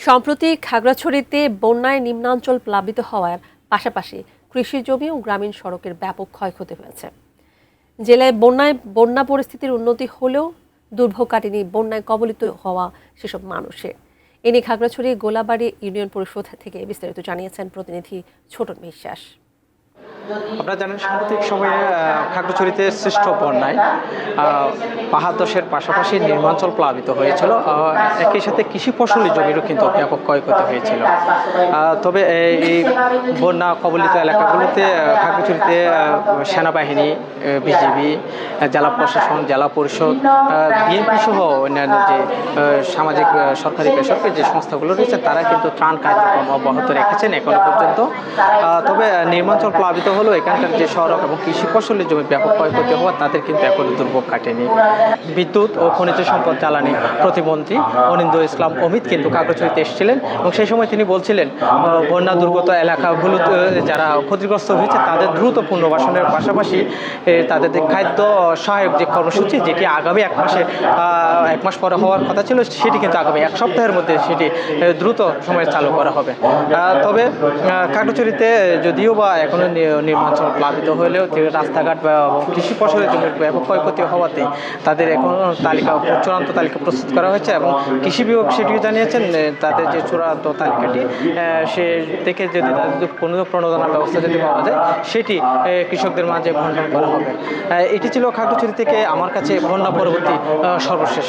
সম্প্রতি খাগড়াছড়িতে বন্যায় নিম্নাঞ্চল প্লাবিত হওয়ার পাশাপাশি কৃষি জমি ও গ্রামীণ সড়কের ব্যাপক ক্ষয়ক্ষতি হয়েছে। জেলায় বন্যা পরিস্থিতির উন্নতি হলেও দুর্ভোগ কাটেনি বন্যায় কবলিত হওয়া সেসব মানুষের। এ নিয়ে খাগড়াছড়ি গোলাবাড়ি ইউনিয়ন পরিষদ থেকে বিস্তারিত জানিয়েছেন প্রতিনিধি ছোটন বিশ্বাস। আপনারা জানেন সাম্প্রতিক সময়ে খাগড়াছড়িতে সৃষ্ট বন্যায় পাহাড় ধসের পাশাপাশি নিম্নাঞ্চল প্লাবিত হয়েছিল। একই সাথে কৃষি ফসলি জমিরও কিন্তু ব্যাপক ক্ষয়ক্ষতি হয়েছিল। তবে এই বন্যা কবলিত এলাকাগুলোতে খাগড়াছড়িতে সেনাবাহিনী, বিজিবি, জেলা প্রশাসন, জেলা পরিষদ, বিএনপি সহ অন্যান্য যে সামাজিক সরকারি বেসরকারি যে সংস্থাগুলো রয়েছে তারা কিন্তু ত্রাণ কার্যক্রম অব্যাহত রেখেছেন এখনো পর্যন্ত। তবে নিম্নাঞ্চল প্লাবিত হলো এখানকার যে সড়ক এবং কৃষি ফসলের জমি ব্যাপক ক্ষয়ক্ষতি হওয়া তাদের কিন্তু এখনো দুর্ভোগ কাটেনি। বিদ্যুৎ ও খনিজ সম্পদ জ্বালানি প্রতিমন্ত্রী অনিন্দ্য ইসলাম অমিত কিন্তু খাগড়াছড়িতে এসেছিলেন এবং সেই সময় তিনি বলছিলেন বন্যা দুর্গত এলাকাগুলোতে যারা ক্ষতিগ্রস্ত হয়েছে তাদের দ্রুত পুনর্বাসনের পাশাপাশি তাদের খাদ্য সহায়ক যে কর্মসূচি যেটি আগামী এক মাস পরে হওয়ার কথা ছিল সেটি কিন্তু আগামী এক সপ্তাহের মধ্যে সেটি দ্রুত সময়ে চালু করা হবে। তবে খাগড়াছড়িতে যদিও বা এখনো নিম্নাঞ্চল প্লাবিত হলেও রাস্তাঘাট বা কৃষি ফসলের জমির ব্যাপক ক্ষয়ক্ষতি হওয়াতে তাদের এখন চূড়ান্ত তালিকা প্রস্তুত করা হয়েছে এবং কৃষি বিভাগ সেটিও জানিয়েছেন তাদের যে চূড়ান্ত তালিকাটি সে থেকে যদি তাদের কোনো প্রণোদনার ব্যবস্থা যদি পাওয়া যায় সেটি কৃষকদের মাঝে বন্টন করা হবে। এটি ছিল খাগড়াছড়ি থেকে আমার কাছে বন্যা পরবর্তী সর্বশেষ।